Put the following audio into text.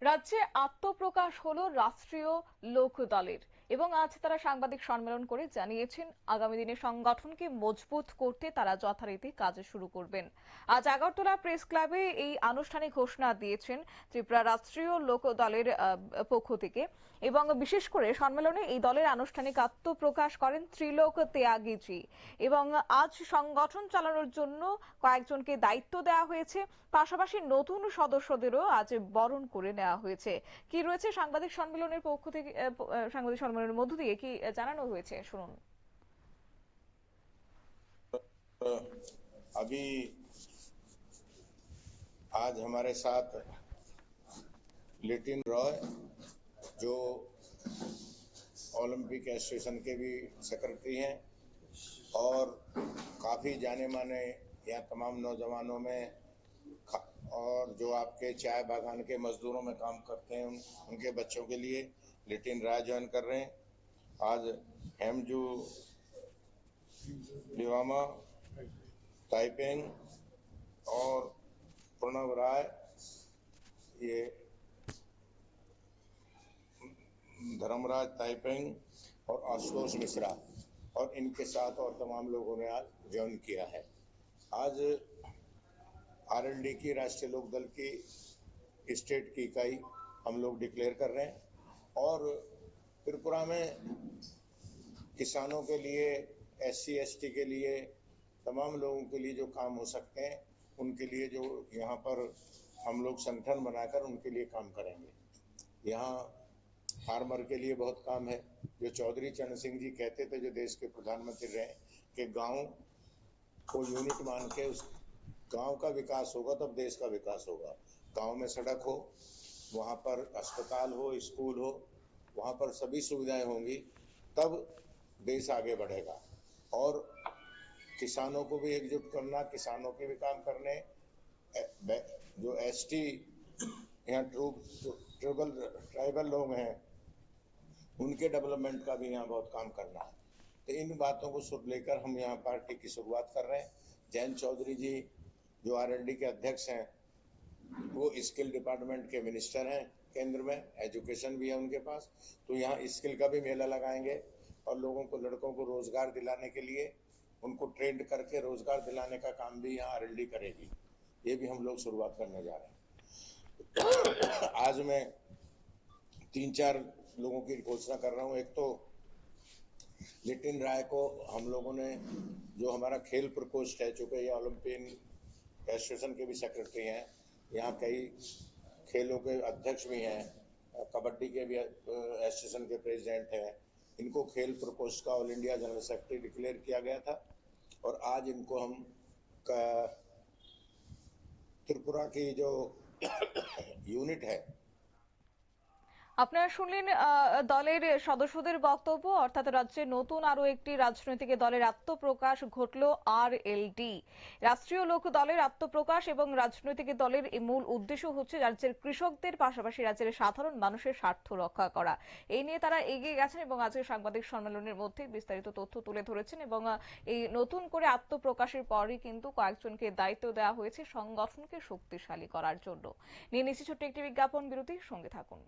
রাজ্যে আত্মপ্রকাশ হলো রাষ্ট্রীয় লোক দলের এবং আজ তারা সাংবাদিক সম্মেলন করে জানিয়েছেন আগামী দিনে সংগঠনকে মজবুত করতে তারা যথারীতি কাজ শুরু করবেন। আজ আগরতলা প্রেস ক্লাবে এই আনুষ্ঠানিক ঘোষণা দিয়েছেন ত্রিপুরা রাষ্ট্রীয় লোক দলের পক্ষ থেকে এবং বিশেষ করে সম্মেলনে এই দলের আনুষ্ঠানিক আত্মপ্রকাশ করেন ত্রিলোক ত্যাগীজি এবং আজ সংগঠন চালানোর জন্য কয়েকজনকে দায়িত্ব দেওয়া হয়েছে, পাশাপাশি নতুন সদস্যদেরও আজ বরণ করে নেওয়া হয়েছে। কি রয়েছে সাংবাদিক সম্মেলনের পক্ষ থেকে, সাংবাদিক সম্মেলনের মধ্য দিয়ে কি জানানো হয়েছে শুনুন। अभी आज हमारे साथ लिटिन रॉय जो ओलंपिक एसोसिएशन के भी सेक्रेटरी हैं और काफी जाने माने यहाँ तमाम नौजवानों में और जो आपके चाय बागान के मजदूरों में काम करते हैं उनके बच्चों के लिए लिटिन राय ज्वाइन कर रहे हैं। आज हेमजू लिवामा ताइपेंग और प्रणव राय, ये धर्मराज ताइपेंग और आशुतोष मिश्रा और इनके साथ और तमाम लोगों ने आज ज्वाइन किया है। आज आरएलडी की राष्ट्रीय लोक दल की स्टेट की इकाई हम लोग डिक्लेयर कर रहे हैं और त्रिपुरा में किसानों के लिए, एससी एसटी के लिए, तमाम लोगों के लिए जो काम हो सकते हैं उनके लिए जो यहाँ पर हम लोग संगठन बनाकर उनके लिए काम करेंगे। यहाँ फार्मर के लिए बहुत काम है। जो चौधरी चरण सिंह जी कहते थे, जो देश के प्रधानमंत्री रहे, कि गांव को यूनिट मान के उस गांव का विकास होगा तब देश का विकास होगा। गांव में सड़क हो, वहां पर अस्पताल हो, स्कूल हो, वहां पर सभी सुविधाएं होंगी तब देश आगे बढ़ेगा। और किसानों को भी एकजुट करना, किसानों के भी काम करने, जो एसटी यहाँ ट्राइबल लोग हैं उनके डेवलपमेंट का भी यहाँ बहुत काम करना है। तो इन बातों को सुन लेकर हम यहाँ पार्टी की शुरुआत कर रहे हैं। जयंत चौधरी जी जो आरएलडी के अध्यक्ष हैं, वो स्किल डिपार्टमेंट के मिनिस्टर हैं केंद्र में, एजुकेशन भी है उनके पास, तो यहाँ स्किल का भी मेला लगाएंगे और लोगों को, लड़कों को रोजगार दिलाने के लिए उनको ट्रेंड करके रोजगार दिलाने का काम भी यहाँ आरएलडी करेगी। ये भी हम लोग शुरुआत करने जा रहे हैं। आज मैं 3-4 लोगों की घोषणा कर रहा हूँ। एक तो लिटिन राय को हम लोगों ने, जो हमारा खेल प्रकोष्ठ है, चूंकि ये ओलंपिक एसोसिएशन के भी सेक्रेटरी हैं, यहाँ कई खेलों के अध्यक्ष भी हैं, कबड्डी के भी एसोसिएशन के प्रेसिडेंट हैं, इनको खेल प्रकोष्ठ का all India general secretary declare किया गया था और आज इनको हम त्रिपुरा की जो यूनिट है। আপনারা শুনলেন দলের সদস্যদের বক্তব্য, অর্থাৎ রাজ্যে নতুন আরো একটি রাজনৈতিক দলের আত্মপ্রকাশ ঘটল আরএলডি। রাষ্ট্রীয় লোক দলের আত্মপ্রকাশ এবং রাজনৈতিক দলের এই মূল উদ্দেশ্য হচ্ছে রাজ্যের কৃষকদের পাশাপাশি রাজ্যের সাধারণ মানুষের স্বার্থ রক্ষা করা। এই নিয়ে তারা এগিয়ে গেছেন এবং আজকে সাংবাদিক সম্মেলনের মধ্যে বিস্তারিত তথ্য তুলে ধরেছেন এবং এই নতুন করে আত্মপ্রকাশের পরই কিন্তু কয়েকজনকে দায়িত্ব দেওয়া হয়েছে সংগঠনকে শক্তিশালী করার জন্য। নিয়ে নিচ্ছি ছোট্ট একটি বিজ্ঞাপন বিরতি, সঙ্গে থাকুন।